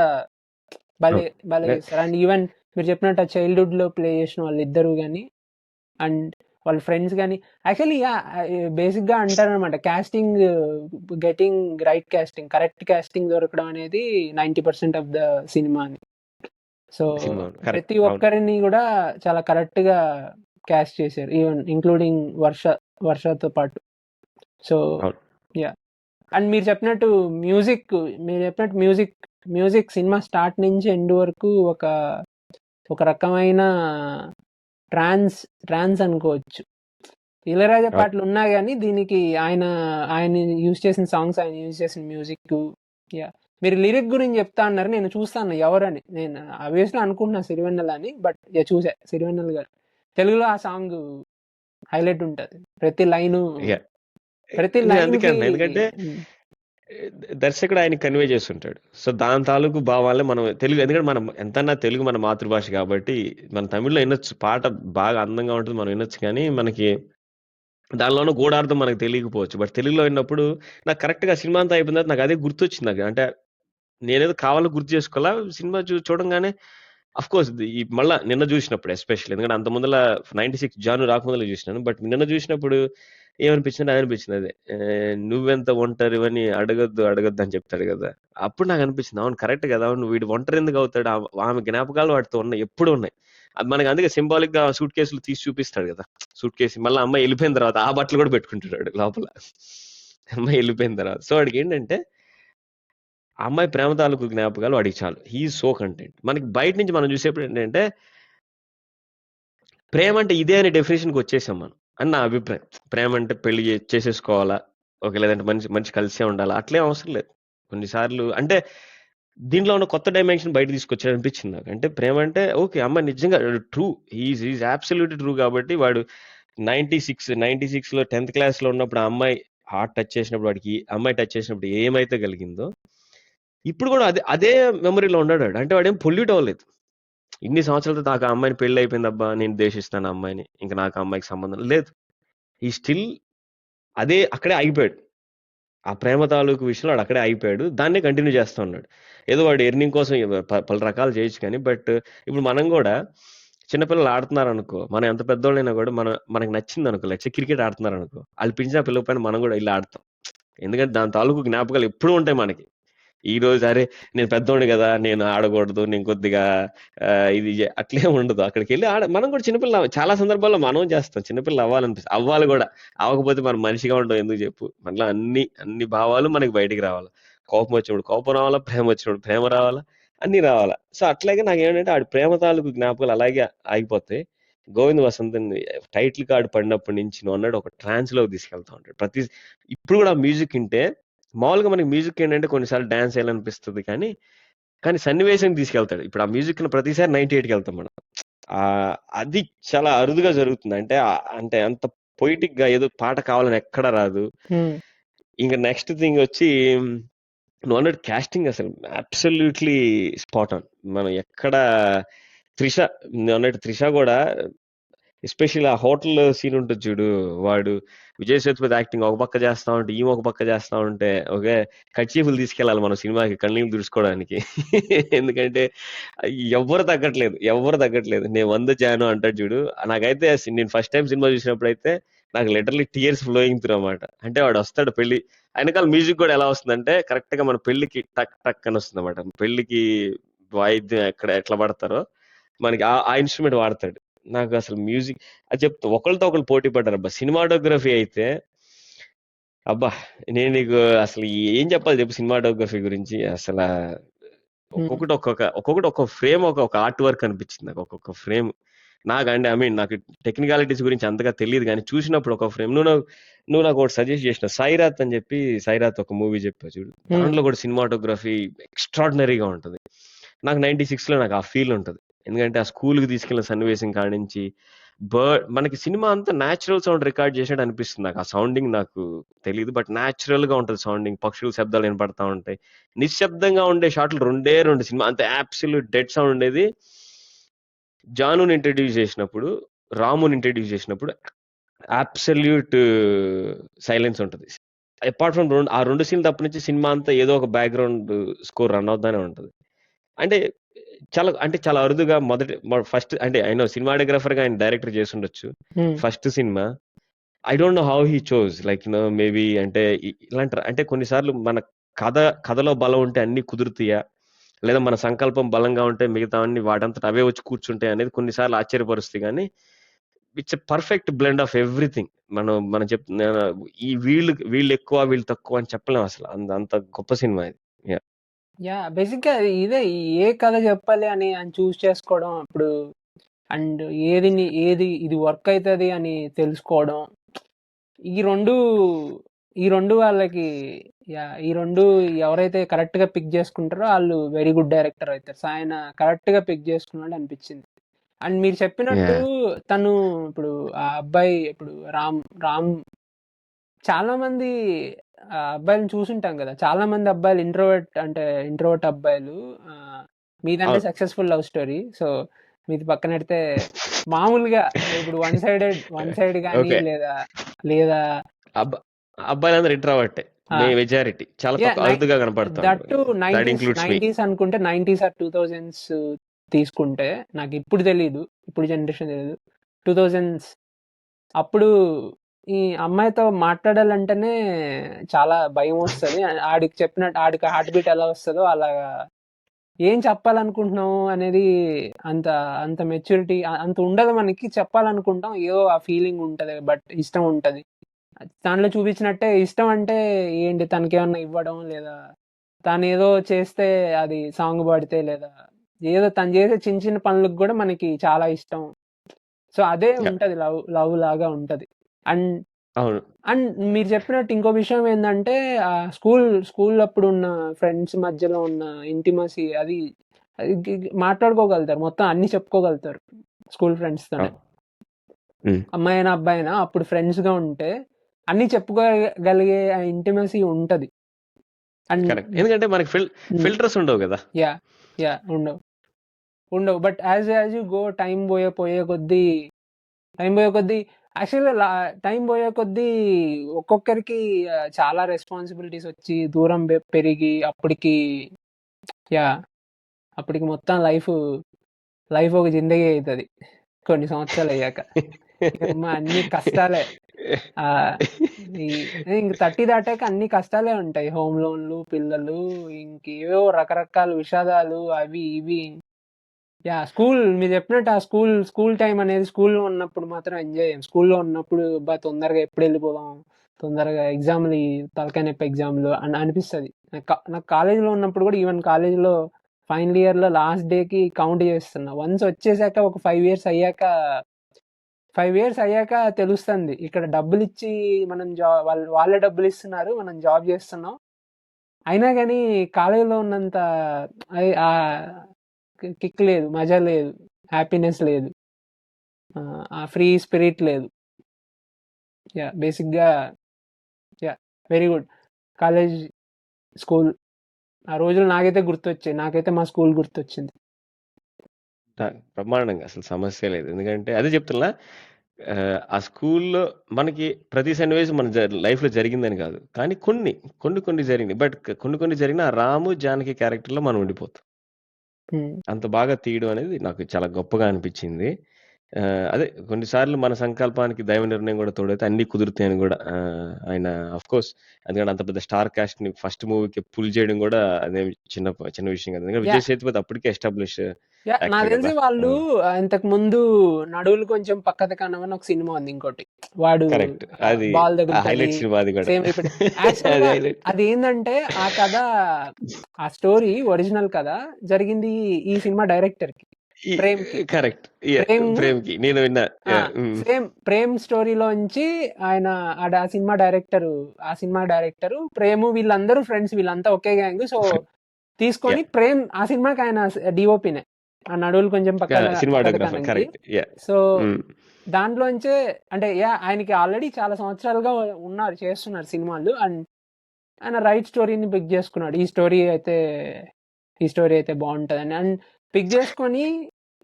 భలే చేస్తారు. అండ్ ఈవెన్ మీరు చెప్పినట్టు చైల్డ్హుడ్ లో ప్లే చేసిన వాళ్ళిద్దరు కానీ అండ్ వాళ్ళ ఫ్రెండ్స్ కానీ, యాక్చువల్లీ బేసిక్ గా అంటారనమాట, casting getting right casting, correct casting దొరకడం అనేది 90% ఆఫ్ ద సినిమా అని. సో ప్రతి ఒక్కరిని కూడా చాలా కరెక్ట్ గా క్యాస్ట్ చేశారు, ఈవెన్ ఇంక్లూడింగ్ వర్షతో పాటు. So yeah. అండ్ మీరు చెప్పినట్టు మ్యూజిక్ సినిమా స్టార్ట్ నుంచి ఎండ్ వరకు ఒక రకమైన ట్రాన్స్ అనుకోవచ్చు. ఇళయరాజా పాటలు ఉన్నా కానీ దీనికి ఆయన యూజ్ చేసిన సాంగ్స్, ఆయన యూజ్ చేసిన మ్యూజిక్. యా, మీరు లిరిక్ గురించి చెప్తా అన్నారు, నేను చూస్తాను ఎవరని, నేను ఆబ్వియస్లీ అనుకుంటున్నా సిరివెన్నెల అని, బట్ చూసా సిరివెన్నెల గారు తెలుగులో ఆ సాంగ్ హైలైట్ ఉంటుంది, ప్రతి లైను. ఎందుకంటే దర్శకుడు ఆయన కన్వే చేస్తుంటాడు. సో దాని తాలూకు భావాలే మనం తెలుగు, ఎందుకంటే మనం ఎంతన్నా తెలుగు మన మాతృభాష కాబట్టి మన తమిళ్లో వినొచ్చు, పాట బాగా అందంగా ఉంటుంది, మనం వినొచ్చు, కానీ మనకి దానిలోనూ గూఢార్థం మనకు తెలియకపోవచ్చు. బట్ తెలుగులో విన్నప్పుడు నాకు కరెక్ట్గా సినిమా అంతా అయిపోయిన తర్వాత నాకు అదే గుర్తొచ్చింది. నాకు అంటే నేనేదో కావాలో గుర్తు చేసుకోవాలా, సినిమా చూడంగానే అఫ్ కోర్స్ మళ్ళీ నిన్న చూసినప్పుడు ఎస్పెషల్లీ, ఎందుకంటే అంత ముందర 96 జాను రాకముందర చూసినాను. బట్ నిన్న చూసినప్పుడు ఏమనిపించింది, అనిపించింది అదే, నువ్వెంత ఒంటరివని అడగద్దు అని చెప్తాడు కదా. అప్పుడు నాకు అనిపించింది, అవును కరెక్ట్ కదా, అవును వీడు ఒంటరి ఎందుకు అవుతాడు, ఆమె జ్ఞాపకాలు వాటితో ఉన్నాయి, ఎప్పుడు ఉన్నాయి. అది మనకి అందుకే సింబాలిక్ గా సూట్ కేసులు తీసి చూపిస్తాడు కదా. సూట్ కేసు మళ్ళీ అమ్మాయి వెళ్ళిపోయిన తర్వాత ఆ బట్టలు కూడా పెట్టుకుంటాడు లోపల, అమ్మాయి వెళ్ళిపోయిన తర్వాత. సో వాడికి ఏంటంటే అమ్మాయి ప్రేమ తాలూకు జ్ఞాపకాలు వాడికి చాలు, హీ సో కంటెంట్. మనకి బయట నుంచి మనం చూసేప్పుడు ఏంటంటే ప్రేమ అంటే ఇదే అనే డెఫినేషన్కి వచ్చేసాం మనం అని నా అభిప్రాయం. ప్రేమ అంటే పెళ్లి చేసేసుకోవాలా, ఓకే, లేదంటే మంచి కలిసే ఉండాలా, అట్లే అవసరం లేదు. కొన్నిసార్లు అంటే దీంట్లో ఉన్న కొత్త డైమెన్షన్ బయట తీసుకొచ్చాడు అనిపించింది నాకు. అంటే ప్రేమ అంటే ఓకే, అమ్మాయి నిజంగా ట్రూ, ఈజ్ అబ్సల్యూట్లీ ట్రూ. కాబట్టి వాడు 96లో 10th క్లాస్లో ఉన్నప్పుడు ఆ అమ్మాయి హార్ట్ టచ్ చేసినప్పుడు, వాడికి అమ్మాయి టచ్ చేసినప్పుడు ఏమైతే కలిగిందో ఇప్పుడు కూడా అదే మెమరీలో ఉన్నాడు. అంటే వాడేం పొల్యూట్ అవ్వలేదు. ఇన్ని సంవత్సరాల తర్వాత నాకు ఆ అమ్మాయిని పెళ్లి అయిపోయిందబ్బా, నేను ద్వేషిస్తాను ఆ అమ్మాయిని, ఇంకా నాకు ఆ అమ్మాయికి సంబంధం లేదు. ఈ స్టిల్ అదే అక్కడే ఆగిపోయాడు. ఆ ప్రేమ తాలూకు విషయంలో వాడు అక్కడే ఆగిపోయాడు. దాన్నే కంటిన్యూ చేస్తా ఉన్నాడు. ఏదో వాడు ఎర్నింగ్ కోసం పలు రకాలు చేయొచ్చు కానీ, బట్ ఇప్పుడు మనం కూడా చిన్నపిల్లలు ఆడుతున్నారు అనుకో, మనం ఎంత పెద్దోళ్ళైనా కూడా మనకు నచ్చింది అనుకో, లెట్స్ క్రికెట్ ఆడుతున్నారు అనుకో, వాళ్ళు పిలిచిన పిల్లల మనం కూడా వెళ్ళి ఆడతాం. ఎందుకంటే దాని తాలూకు జ్ఞాపకాలు ఎప్పుడూ ఉంటాయి మనకి. ఈ రోజు అరే నేను పెద్దోడిని కదా, నేను ఆడకూడదు, నేను కొద్దిగా అట్లే ఉండదు. అక్కడికి వెళ్ళి మనం కూడా చిన్నపిల్ల చాలా సందర్భాల్లో మనం చేస్తాం, చిన్నపిల్ల అవ్వాలి కూడా. అవ్వకపోతే మనం మనిషిగా ఉండవు ఎందుకు చెప్పు. మళ్ళీ అన్ని భావాలు మనకి బయటికి రావాలి. కోపం వచ్చినప్పుడు కోపం రావాలా, ప్రేమ వచ్చినప్పుడు ప్రేమ రావాలా, అన్ని రావాలా. సో అట్లాగే నాకు ఏంటంటే ఆడి ప్రేమ తాలూకు జ్ఞాపకాలు అలాగే ఆగిపోతాయి. గోవింద్ వసంత్ టైటిల్ కార్డు పడినప్పటి నుంచి నువ్వు అన్నాడు ఒక ట్రాన్స్ లోకి తీసుకెళ్తా ఉంటాడు. ఇప్పుడు కూడా మ్యూజిక్ వింటే మామూలుగా మనకి మ్యూజిక్ ఏంటంటే కొన్నిసార్లు డాన్స్ వేయాలనిపిస్తుంది కానీ సన్నివేశం తీసుకెళ్తాడు. ఇప్పుడు ఆ మ్యూజిక్ ప్రతిసారి 98కి వెళ్తాం మనం. అది చాలా అరుదుగా జరుగుతుంది. అంటే అంత పొయిటిక్ గా ఏదో పాట కావాలని ఎక్కడ రాదు. ఇంకా నెక్స్ట్ థింగ్ వచ్చి నువ్వు అన్నట్టు కాస్టింగ్ అసలు అబ్సల్యూట్లీ స్పాట్ ఆన్. మనం ఎక్కడ నువ్వు అన్నట్టు త్రిష కూడా ఎస్పెషల్లీ ఆ హోటల్ సీన్ ఉంటుంది చూడు, వాడు విజయ్ సేతుపతి యాక్టింగ్ ఒక పక్క చేస్తా ఉంటే ఈమె ఒక పక్క చేస్తా ఉంటే ఓకే కర్చీఫ్లు తీసుకెళ్ళాలి మనం సినిమాకి కన్నీళ్ళు తుడుచుకోవడానికి. ఎందుకంటే ఎవ్వరు తగ్గట్లేదు. నేను 100 జాను అంటాడు చూడు. నాకైతే నేను ఫస్ట్ టైం సినిమా చూసినప్పుడు అయితే నాకు లిటరలీ టీయర్స్ ఫ్లోయింగ్ త్రూ అనమాట. అంటే వాడు వస్తాడు పెళ్లి వెనకాల మ్యూజిక్ కూడా ఎలా వస్తుందంటే కరెక్ట్ గా మన పెళ్లికి టక్ టక్ అని వస్తుంది అనమాట. పెళ్లికి వాయిద్యం ఎట్లా పడతారో మనకి ఆ ఇన్స్ట్రుమెంట్ వాడతాడు. నాకు అసలు మ్యూజిక్ అది చెప్తా, ఒకరితో ఒకరు పోటీ పడ్డారు అబ్బా. సినిమాటోగ్రఫీ అయితే అబ్బా, నేను నీకు అసలు ఏం చెప్పాలి చెప్పు సినిమాటోగ్రఫీ గురించి. అసలు ఒక్కొక్కటి ఒక్కొక్క ఫ్రేమ్ ఒక ఆర్ట్ వర్క్ అనిపించింది నాకు. ఒక్కొక్క ఫ్రేమ్ నాకు టెక్నికాలిటీస్ గురించి అంతగా తెలియదు కానీ చూసినప్పుడు ఒక ఫ్రేమ్ నువ్వు నాకు ఒకటి సజెస్ట్ చేసిన సైరాత్ అని చెప్పి, సైరాత్ ఒక మూవీ చెప్పా చూడు, దాంట్లో కూడా సినిమాటోగ్రఫీ ఎక్స్ట్రాడినరీగా ఉంటుంది. నాకు 96 లో నాకు ఆ ఫీల్ ఉంటుంది. ఎందుకంటే ఆ స్కూల్కి తీసుకెళ్లిన సన్నివేశం కానించి మనకి సినిమా అంతా న్యాచురల్ సౌండ్ రికార్డ్ చేసినట్టు అనిపిస్తుంది నాకు. ఆ సౌండింగ్ నాకు తెలియదు బట్ న్యాచురల్ గా ఉంటుంది సౌండింగ్. పక్షుల శబ్దాలు వినపడతా ఉంటాయి. నిశ్శబ్దంగా ఉండే షాట్లు రెండు సినిమా అంతే అబ్సల్యూట్ డెడ్ సౌండ్ ఉండేది. జానుని ఇంట్రడ్యూస్ చేసినప్పుడు, రాముని ఇంట్రడ్యూస్ చేసినప్పుడు అబ్సల్యూట్ సైలెన్స్ ఉంటుంది. అపార్ట్ ఫ్రమ్ ఆ రెండు సీన్లు తప్ప నుంచి సినిమా అంతా ఏదో ఒక బ్యాక్గ్రౌండ్ స్కోర్ రన్ అవుతానే ఉంటుంది. చాలా అరుదుగా ఫస్ట్ అంటే ఆయన సినిమాటోగ్రాఫర్ గా ఆయన డైరెక్టర్ చేసి ఉండొచ్చు first cinema. I don't know how he chose like maybe అంటే ఇలాంటి అంటే కొన్నిసార్లు మన కథలో బలం ఉంటే అన్ని కుదురుతాయా, లేదా మన సంకల్పం బలంగా ఉంటే మిగతా అన్ని వాటంతట అవే వచ్చి కూర్చుంటాయి అనేది కొన్నిసార్లు ఆశ్చర్యపరుస్తాయి. కానీ it's a perfect blend of everything. మనం ఈ వీళ్ళు ఎక్కువ వీళ్ళు తక్కువ అని చెప్పలేము అసలు. అంత గొప్ప సినిమా ఇది. బేసిక్గా ఇదే ఏ కథ చెప్పాలి అని చూస్ చేసుకోవడం అప్పుడు, అండ్ ఏది ఇది వర్క్ అవుతుంది అని తెలుసుకోవడం, ఈ రెండు వాళ్ళకి ఈ రెండు ఎవరైతే కరెక్ట్ గా పిక్ చేసుకుంటారో వాళ్ళు వెరీ గుడ్ డైరెక్టర్ అవుతారు. సో ఆయన కరెక్ట్ గా పిక్ చేసుకున్నాడు అనిపించింది. అండ్ మీరు చెప్పినట్టు తను ఇప్పుడు ఆ అబ్బాయి ఇప్పుడు రామ్ చాలా మంది అబ్బాయిలను చూసుంటాం కదా, చాలా మంది అబ్బాయిలు ఇంట్రోవర్ట్ అబ్బాయిలు మీదంటే సక్సెస్ఫుల్ లవ్ స్టోరీ. సో మీది పక్కన పెడితే మామూలుగా ఇప్పుడు వన్ సైడ్ కానీ లేదా అబ్బాయిలందరూ ఇంట్రోవర్ట్ మెజారిటీ చాలా అరుదుగా కనపడతారు. దట్టు 90s అనుకుంటే 90s ఆర్ 2000s తీసుకుంటే నాకు ఇప్పుడు తెలీదు, ఇప్పుడు జనరేషన్ తెలీదు, 2000s అప్పుడు ఈ అమ్మాయితో మాట్లాడాలంటేనే చాలా భయం వస్తుంది. ఆడికి చెప్పినట్టు ఆడికి హార్ట్ బీట్ ఎలా వస్తుందో అలాగా ఏం చెప్పాలనుకుంటున్నాము అనేది అంత మెచ్యూరిటీ అంత ఉండదు మనకి. చెప్పాలనుకుంటాం, ఏదో ఆ ఫీలింగ్ ఉంటుంది, బట్ ఇష్టం ఉంటుంది. దానిలో చూపించినట్టే ఇష్టం అంటే ఏంటి, తనకేమన్నా ఇవ్వడం, లేదా తను ఏదో చేస్తే అది సాంగ్ పాడితే, లేదా ఏదో తను చేసే చిన్న చిన్న పనులకు కూడా మనకి చాలా ఇష్టం. సో అదే ఉంటది, లవ్ లాగా ఉంటది. అండ్ మీరు చెప్పినట్టు ఇంకో విషయం ఏంటంటే స్కూల్ అప్పుడు ఉన్న ఫ్రెండ్స్ మధ్యలో ఉన్న ఇంటిమసీ, అది మాట్లాడుకోగలుగుతారు, మొత్తం అన్ని చెప్పుకోగలుగుతారు స్కూల్ ఫ్రెండ్స్ తోనే. అమ్మాయి అయినా అబ్బాయి అయినా అప్పుడు ఫ్రెండ్స్ గా ఉంటే అన్ని చెప్పుకోగలిగే ఇంటిమసీ ఉంటది. ఎందుకంటే మనకి ఫిల్టర్స్ ఉండవు కదా. ఉండవు. ఉండవు. But as you go time పోయే కొద్దీ యాక్చువల్‌గా టైం పోయే కొద్దీ ఒక్కొక్కరికి చాలా రెస్పాన్సిబిలిటీస్ వచ్చి దూరం పెరిగి యాహ్! అప్పటికి మొత్తం లైఫ్ ఒక జిందగీ అయితది. కొన్ని సంవత్సరాలయ్యాక. అన్ని కష్టాలే. ఈ ఇంక 30 దాటాక అన్ని కష్టాలే ఉంటాయి. హోమ్ లోన్‌లు, పిల్లలు, ఇంకేవో రకరకాల విషాదాలు అవి ఇవి. యాహ్! మీరు చెప్పినట్టు ఆ స్కూల్ టైమ్ అనేది స్కూల్‌లో ఉన్నప్పుడు మాత్రం ఎంజాయ్ చేయం. స్కూల్‌లో ఉన్నప్పుడు తొందరగా ఎప్పుడెళ్ళిపోదాం, తొందరగా ఎగ్జామ్‌లు తలకాయ నొప్పి ఎగ్జామ్‌లు అని అనిపిస్తది. నాకు కాలేజీలో ఉన్నప్పుడు కూడా ఈవెన్ కాలేజీలో ఫైనల్ ఇయర్‌లో లాస్ట్ డేకి కౌంట్ చేస్తున్నా. వన్స్ వచ్చేసాక ఒక 5 ఇయర్స్ అయ్యాక తెలుస్తుంది. ఇక్కడ డబ్బులిచ్చి మనం వాళ్ళే డబ్బులిస్తున్నారు. మనం జాబ్ చేస్తున్నాం. అయినా గాని కాలేజీలో ఉన్నంత కిక్ లేదు, మజా లేదు, హ్యాపీనెస్ లేదు, ఆ ఫ్రీ స్పిరిట్ లేదు. బేసిక్‌గా వెరీ గుడ్. కాలేజ్, స్కూల్ ఆ రోజులు నాకైతే గుర్తొచ్చాయి. నాకైతే మా స్కూల్ గుర్తొచ్చింది. బ్రహ్మాండంగా అసలు సమస్య లేదు. ఎందుకంటే అదే చెప్తున్నా ఆ స్కూల్‌లో మనకి ప్రతి సన్నివేశం మన లైఫ్‌లో జరిగిందని కాదు. కానీ కొన్ని జరిగినాయి. బట్ కొన్ని జరిగిన రాము, జానకి క్యారెక్టర్‌లో మనం ఉండిపోతాం. అంత బాగా తీయడం అనేది నాకు చాలా గొప్పగా అనిపించింది. అదే కొన్నిసార్లు మన సంకల్పానికి దైవ నిర్ణయం కూడా తోడైతే అన్నీ కుదురుతాయని కూడా ఆయన ఆఫ్‌కోర్స్ ఎందుకంటే అంత పెద్ద స్టార్ కాస్ట్‌ని ఫస్ట్ మూవీకి పుల్ చేయడం కూడా అదేమి చిన్న విషయం కాదు. ఎందుకంటే విజయ్ సేతుపతి అప్పటికే ఎస్టాబ్లిష్ నాకు యాక్టర్ తెలిసి కదా! వాళ్ళు ఇంతకు ముందు నడువులు కొంచెం పక్కది కనవని ఒక సినిమా ఉంది ఇంకోటి. వాడు కరెక్ట్. అది బాల్ తగులుతది. హైలైట్ సినిమా అది కూడా. Same repeat. అది యాక్చువల్‌గా హైలైట్. అదేందంటే ఆ కథ, ఆ స్టోరీ ఒరిజినల్ కథ జరిగింది ఈ సినిమా డైరెక్టర్‌కి, ప్రేమ్‌కి. కరెక్ట్. ప్రేమ్‌కి నేను విన్నా. ప్రేమ్ స్టోరీలోంచి ఆయన ఆ సినిమా డైరెక్టరు, ప్రేము వీళ్ళందరూ ఫ్రెండ్స్, వీళ్ళంతా ఒకే గ్యాంగ్. సో తీసుకొని ప్రేమ్ ఆ సినిమాకి ఆయన డిఓపినే. ఆ నడువులు కొంచెం సినిమాటోగ్రాఫర్ కరెక్ట్. సో దాంట్లోంచే అంటే ఆయనకి ఆల్రెడీ చాలా సంవత్సరాలుగా చేస్తున్నారు సినిమాలు. అండ్ ఆయన రైట్ స్టోరీని పిక్ చేసుకున్నాడు. ఈ స్టోరీ అయితే బాగుంటదని. అండ్ పిక్ చేసుకొని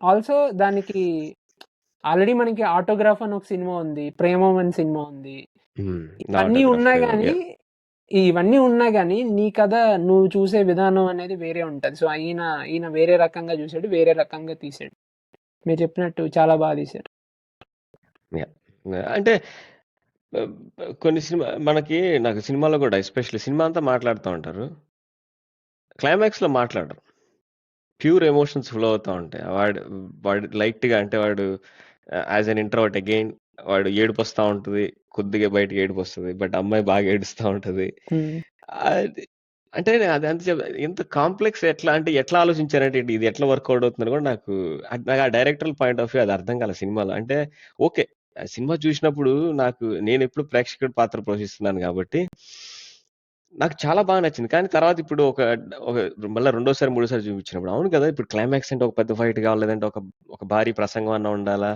ఆల్సో దానికి ఆల్రెడీ మనకి ఆటోగ్రాఫ్ అని ఒక సినిమా ఉంది, ప్రేమం అని సినిమా ఉంది. ఇవన్నీ ఉన్నా గానీ నీ కథ నువ్వు చూసే విధానం అనేది వేరే ఉంటది. సో ఈయన వేరే రకంగా చూసాడు, వేరే రకంగా తీసాడు. మీరు చెప్పినట్టు చాలా బాగా తీశారు. అంటే కొన్ని నాకు సినిమాలో కూడా ఎస్పెషల్లీ సినిమా అంతా మాట్లాడుతూ ఉంటారు. క్లైమాక్స్‌లో మాట్లాడరు. ప్యూర్ ఎమోషన్స్ ఫ్లో అవుతా ఉంటాయి. వాడు లైట్‌గా అంటే వాడు యాస్ ఎన్ ఇంట్రోవర్ట్ అగైన్ వాడు ఏడుపొస్తా ఉంటది. కొద్దిగా బయటకి ఏడుపొస్తది. బట్ అమ్మాయి బాగా ఏడుస్తా ఉంటది. అది అంటే అది ఎంత కాంప్లెక్స్ ఎట్లా ఆలోచించారంటే ఇది ఎట్లా వర్కౌట్ అవుతుందని కూడా నాకు ఆ డైరెక్టరల్ పాయింట్ ఆఫ్ వ్యూ అది అర్థం కాలే సినిమాలో. అంటే ఓకే. ఆ సినిమా చూసినప్పుడు నేనెప్పుడు ప్రేక్షకుడి పాత్ర పోషిస్తున్నాను కాబట్టి నాకు చాలా బాగా నచ్చింది. కానీ తర్వాత ఇప్పుడు ఒక మళ్ళా రెండోసారి, మూడోసారి చూపించినప్పుడు అవును కదా! ఇప్పుడు క్లైమాక్స్ అంటే ఒక పెద్ద ఫైట్ కావాలి. లేదంటే ఒక భారీ ప్రసంగం అన్నా ఉండాలా?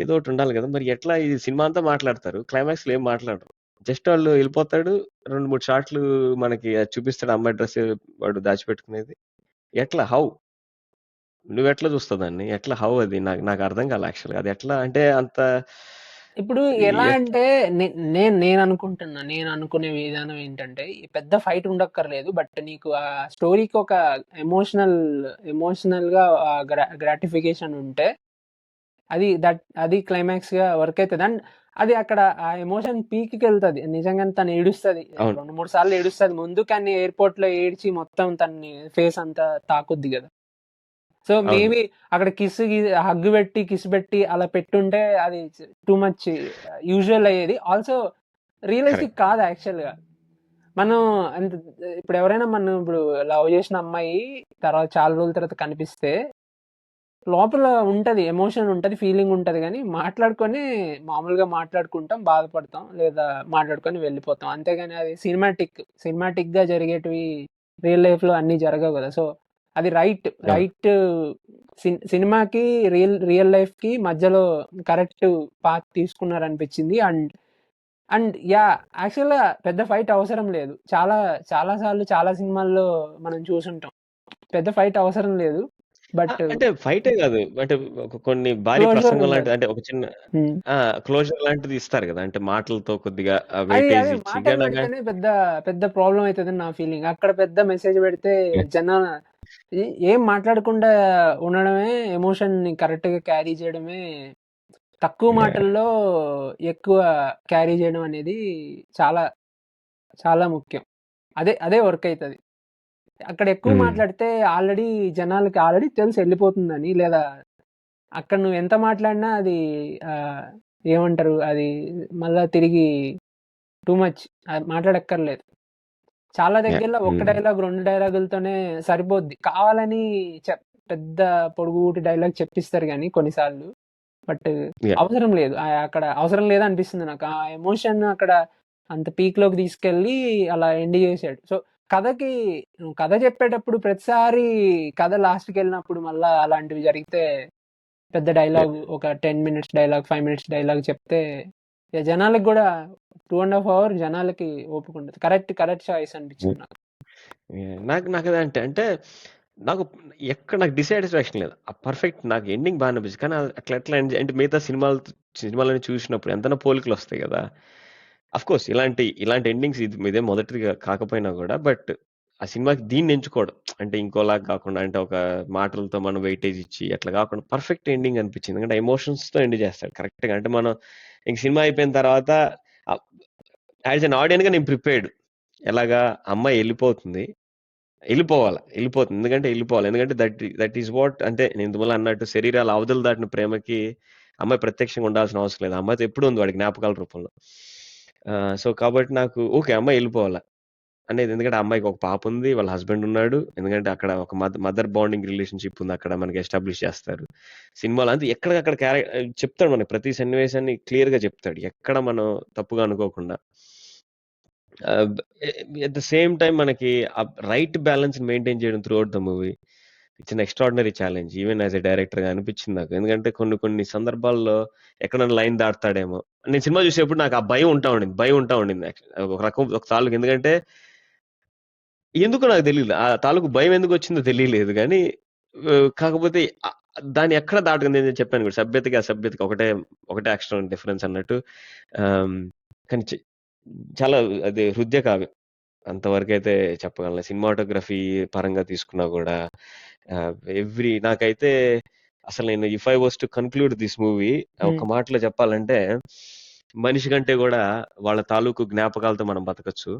ఏదో ఒకటి ఉండాలి కదా! మరి ఎట్లా ఈ సినిమా అంతా మాట్లాడతారు. క్లైమాక్స్‌లో ఏం మాట్లాడరు. జస్ట్ వాళ్ళు ఎళ్ళిపోతాడు. 2, 3 షాట్లు మనకి అది చూపిస్తాడు. అమ్మాయి డ్రెస్ వాడు దాచిపెట్టుకునేది. ఎట్లా? హౌ? నువ్వెట్లా చూస్తావు దాన్ని? హౌ అది? నాకు అర్థం కాలే యాక్చువల్‌గా. అది ఎట్లా అంటే అంత ఇప్పుడు ఎలా అంటే నేను అనుకునే విధానం ఏంటంటే పెద్ద ఫైట్ ఉండక్కర్లేదు. బట్ నీకు ఆ స్టోరీకి ఒక ఎమోషనల్‌గా గ్రాటిఫికేషన్ ఉంటే అది క్లైమాక్స్‌గా వర్క్ అయితది. అండ్ అది అక్కడ ఆ ఎమోషన్ పీక్‌కెళ్తది. నిజంగానే తను ఏడుస్తది. 2, 3 సార్లు ఏడుస్తది ముందు. కానీ ఎయిర్‌పోర్ట్‌లో ఏడ్చి మొత్తం తనని ఫేస్ అంతా తాకుద్ది కదా! సో మేబీ అక్కడ హగ్ పెట్టి, కిస్ పెట్టి అలా పెట్టుంటే అది టూ మచ్ యూజువల్ అయ్యేది. ఆల్సో రియలిస్టిక్ కాదు యాక్చువల్‌గా. మనం ఇప్పుడు ఎవరైనా మనం లవ్ చేసిన అమ్మాయి తర్వాత చాలా రోజుల తర్వాత కనిపిస్తే లోపల ఉంటది, ఎమోషన్ ఉంటది, ఫీలింగ్ ఉంటది. కానీ మామూలుగా మాట్లాడుకుంటాం, బాధపడతాం, లేదా మాట్లాడుకొని వెళ్ళిపోతాం. అంతేగాని అది సినిమాటిక్‌గా జరిగేటివి రియల్ లైఫ్‌లో అన్నీ జరగవు కదా! సో అది రైట్ సినిమాకి రియల్ లైఫ్‌కి మధ్యలో కరెక్ట్ పాత్ తీసుకున్నారనిపించింది. అండ్ యాక్చువల్‌గా పెద్ద ఫైట్ అవసరం లేదు. చాలా సార్లు చాలా సినిమాల్లో మనం చూసుంటాం. పెద్ద ఫైట్ అవసరం లేదు. బట్ అంటే ఫైటే కాదు. అంటే కొన్ని భారీ క్లోజర్ ప్రసంగం ఉండదు. లాంటిది, అంటే ఒక చిన్న క్లోజర్ లాంటిది ఇస్తారు కదా, అంటే మాటలతో కొద్దిగా అది వెయిటేజ్ అదే ఇచ్చి మాటలు గనక. పెడితేనే పెద్ద పెద్ద ప్రాబ్లం అవుతుందని నా ఫీలింగ్. అక్కడ పెద్ద మెసేజ్ పెడితే జనాల ఏం మాట్లాడకుండా ఉండడమే, ఎమోషన్ ని కరెక్ట్ గా క్యారీ చేయడమే, తక్కువ మాటల్లో ఎక్కువ క్యారీ చేయడం అనేది చాలా చాలా ముఖ్యం. అదే అదే వర్క్ అవుతుంది. అక్కడ ఎక్కువ మాట్లాడితే జనాలకి ఆల్రెడీ తెలిసి వెళ్ళిపోతుందని, లేదా అక్కడ నువ్వు ఎంత మాట్లాడినా అది ఏమంటారు, అది మళ్ళా తిరిగి టూ మచ్ మాట్లాడక్కర్లేదు. చాలా దగ్గరలో ఒక డైలాగ్ 2 డైలాగులతోనే సరిపోద్ది. కావాలని పెద్ద పొడుగుటి డైలాగ్ చెప్పిస్తారు కానీ కొన్నిసార్లు. బట్ అవసరం లేదు. అక్కడ అవసరం లేదు అనిపిస్తుంది నాకు. ఆ ఎమోషన్ అక్కడ అంత పీక్ లోకి తీసుకెళ్ళి అలా ఎండ్ చేసాడు. సో కథ చెప్పేటప్పుడు ప్రతిసారి కథ లాస్ట్కి వెళ్ళినప్పుడు మళ్ళా అలాంటివి జరిగితే, పెద్ద డైలాగ్ ఒక 10 మినిట్స్ డైలాగ్, 5 మినిట్స్ డైలాగ్ చెప్తే జనాలకు కూడా 2.5 hours జనాలకి ఓపిక ఉండదు. కరెక్ట్ చాయిస్ అనిపించింది నాకు. నాకు అదే అంటే నాకు నాకు డిసాటిస్ఫాక్షన్ లేదు. పర్ఫెక్ట్, నాకు ఎండింగ్ బాగా అనిపించింది. కానీ అట్లా ఎట్లా అంటే మిగతా సినిమాలని చూసినప్పుడు ఎంతైనా పోలికలు వస్తాయి కదా. అఫ్ కోర్స్ ఇలాంటి ఎండింగ్స్ ఇదే మొదటిది కాకపోయినా కూడా, బట్ ఆ సినిమాకి దీన్ని ఎంచుకోవడం అంటే ఇంకోలా కాకుండా, అంటే ఒక మాటలతో మనం వెయిటేజ్ ఇచ్చి అట్లా కాకుండా పర్ఫెక్ట్ ఎండింగ్ అనిపించింది. ఎందుకంటే ఎమోషన్స్తో ఎండ్ చేస్తాడు కరెక్ట్గా. అంటే మనం ఇంక సినిమా అయిపోయిన తర్వాత యాజ్ అన్ ఆడియన్గా నేను ప్రిపేర్డ్. ఎలాగా అమ్మాయి వెళ్ళిపోతుంది, ఎందుకంటే వెళ్ళిపోవాలి. ఎందుకంటే దట్ ఈస్ వాట్, అంటే నేను ఇంతమూల అన్నట్టు శరీరాల అవధులు దాటిన ప్రేమకి అమ్మాయి ప్రత్యక్షంగా ఉండాల్సిన అవసరం లేదు. అమ్మాయితో ఎప్పుడు ఉంది వాడి జ్ఞాపకాల రూపంలో. సో కాబట్టి నాకు ఓకే, అమ్మాయి వెళ్ళిపోవాలా అనేది. ఎందుకంటే అమ్మాయికి ఒక పాప ఉంది, వాళ్ళ హస్బెండ్ ఉన్నాడు. ఎందుకంటే అక్కడ ఒక మదర్ బాండింగ్ రిలేషన్షిప్ ఉంది, అక్కడ మనకి ఎస్టాబ్లిష్ చేస్తారు సినిమాలో. అంతే ఎక్కడికక్కడ చెప్తాడు మనకి, ప్రతి సన్నివేశాన్ని క్లియర్ గా చెప్తాడు, ఎక్కడ మనం తప్పుగా అనుకోకుండా. ఎట్ ద సేమ్ టైం మనకి రైట్ బ్యాలెన్స్ మెయింటైన్ చేయడం through out the movie. It's an extraordinary challenge even as a director గా అనిపించింది నాకు. ఎందుకంటే కొన్ని సందర్భాల్లో ఎక్కడైనా లైన్ దాటుతాడేమో. నేను సినిమా చూసేప్పుడు నాకు ఆ భయం ఉంటా ఉండింది ఒక రకం, ఒక తాలూకు. ఎందుకంటే ఎందుకు నాకు తెలియదు, ఆ తాలూకు భయం ఎందుకు వచ్చిందో తెలియలేదు. కానీ కాకపోతే దాన్ని ఎక్కడ దాటుకుంది, నేను చెప్పాను కూడా, సభ్యతకి అసభ్యతకి ఒకటే అక్షరం డిఫరెన్స్ అన్నట్టు. కానీ చాలా అది హృదయ కావ్యం, అంతవరకు అయితే చెప్పగలను. సినిమాటోగ్రఫీ పరంగా తీసుకున్నా కూడా నాకైతే అసలు, నేను if I was to conclude this movie ఒక మాటలో చెప్పాలంటే, మనిషి కంటే కూడా వాళ్ళ తాలూకు జ్ఞాపకాలతో మనం బతకచ్చు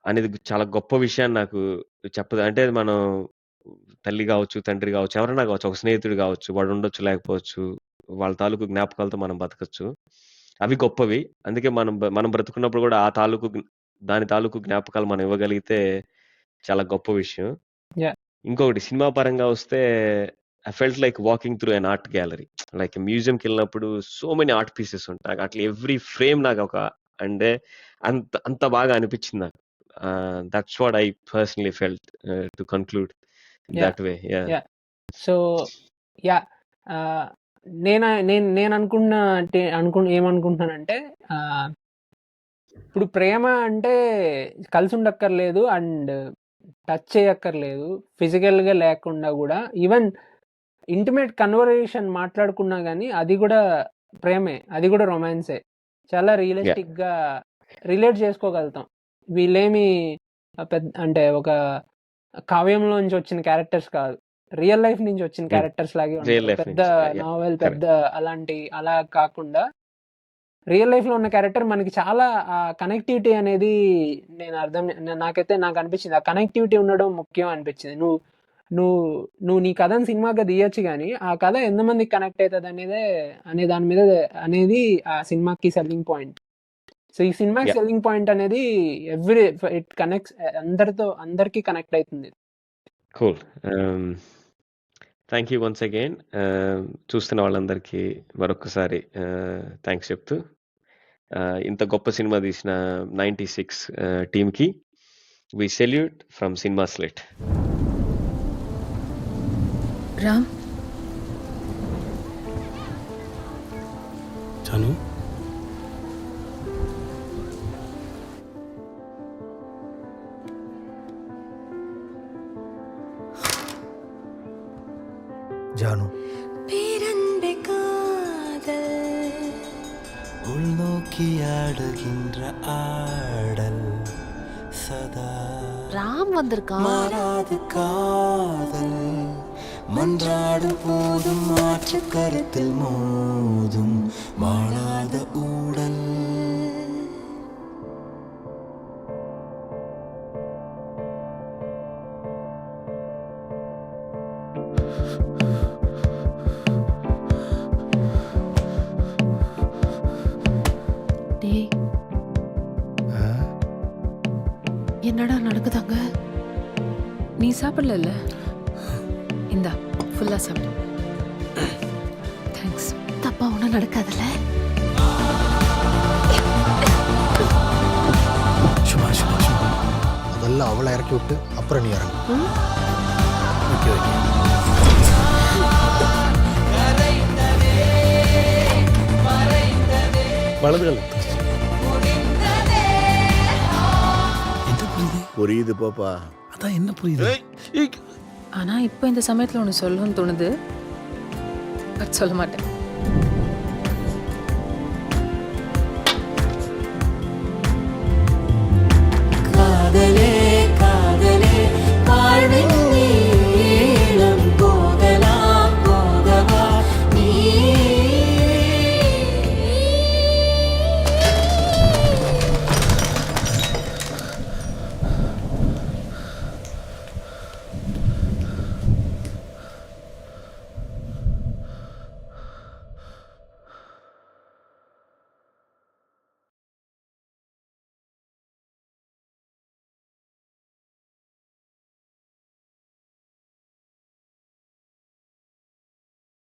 అనేది చాలా గొప్ప విషయాన్ని నాకు చెప్పదు. అంటే మనం తల్లి కావచ్చు, తండ్రి కావచ్చు, ఎవరైనా కావచ్చు, ఒక స్నేహితుడు కావచ్చు, వాడు ఉండొచ్చు లేకపోవచ్చు, వాళ్ళ తాలూకు జ్ఞాపకాలతో మనం బతకచ్చు. అవి గొప్పవి. అందుకే మనం బ్రతుకున్నప్పుడు కూడా దాని తాలూకు జ్ఞాపకాలు మనం ఇవ్వగలిగితే చాలా గొప్ప విషయం. ఇంకొకటి సినిమా పరంగా వస్తే, I felt like walking through an art gallery. Like మ్యూజియంకి వెళ్ళినప్పుడు సో మెనీ ఆర్ట్ పీసెస్ ఉంటాయి. అట్లా ఎవ్రీ ఫ్రేమ్ నాకు అంటే అంత బాగా అనిపించింది నాకు. That's what I personally felt to conclude that way. So నేను ఏమనుకుంటున్నానంటే, ఇప్పుడు ప్రేమ అంటే కలిసి ఉండక్కర్లేదు అండ్ టచ్ చేయక్కర్లేదు, ఫిజికల్ గా లేకుండా కూడా ఈవెన్ ఇంటిమేట్ కన్వర్సేషన్ మాట్లాడుకున్నా కానీ అది కూడా ప్రేమే, అది కూడా రొమాన్సే. చాలా రియలిస్టిక్ గా రిలేట్ చేసుకోగలుగుతాం. వీళ్ళేమి అంటే ఒక కావ్యంలో నుంచి వచ్చిన క్యారెక్టర్స్ కాదు, రియల్ లైఫ్ నుంచి వచ్చిన క్యారెక్టర్స్ లాగే ఉంటారు. పెద్ద నావెల్, పెద్ద అలా కాకుండా రియల్ లైఫ్ లో ఉన్న క్యారెక్టర్ మనకి చాలా కనెక్టివిటీ అనేది నాకు అనిపించింది. ఆ కనెక్టివిటీ ఉండడం ముఖ్యం అనిపించింది. నువ్వు నీ కథను సినిమాగా తీయొచ్చు కానీ ఆ కథ ఎంతమందికి కనెక్ట్ అవుతుంది అనేది ఆ సినిమాకి సెల్లింగ్ పాయింట్. సో ఈ సినిమాకి సెల్లింగ్ పాయింట్ అనేది ఇట్ కనెక్ట్స్ అందరికీ కనెక్ట్ అవుతుంది. Cool. Thank you once again. చూస్తున్న వాళ్ళందరికీ మరొకసారి థ్యాంక్స్ చెప్తూ, ఇంత గొప్ప సినిమా తీసిన 96 టీమ్కి we salute from cinema slate. Ram, Jaanu, Jaanu. பேரன்பே காதல் உள்நோக்கி ஆடுகின்ற ஆடல் சதா ராம் வந்திருக்கான். மாறாது காதல் மன்றாடும் போதும் மாற்று கருத்தில் மோதும் மாறாத ஊடல். டேய், என்னடா நடக்குதாங்க? நீ சாப்பிடல? இந்தா ஃபுல்லா சாப்பிடு. தேங்க்ஸ். தப்பா ஒன்றும் நடக்காதுல்ல? சும்மா சும்மா சும்மா. அதெல்லாம் அவளை இறக்கி விட்டு அப்புறம் நீ இறங்கு. Okay okay. வலதுகள் என்ன புரியுது? புரியுது பாப்பா. அதான் என்ன புரியுது? ஆனா இப்போ இந்த சமயத்துல ஒன்று சொல்லணும்னு தோணுது, பட் சொல்ல மாட்டேன்.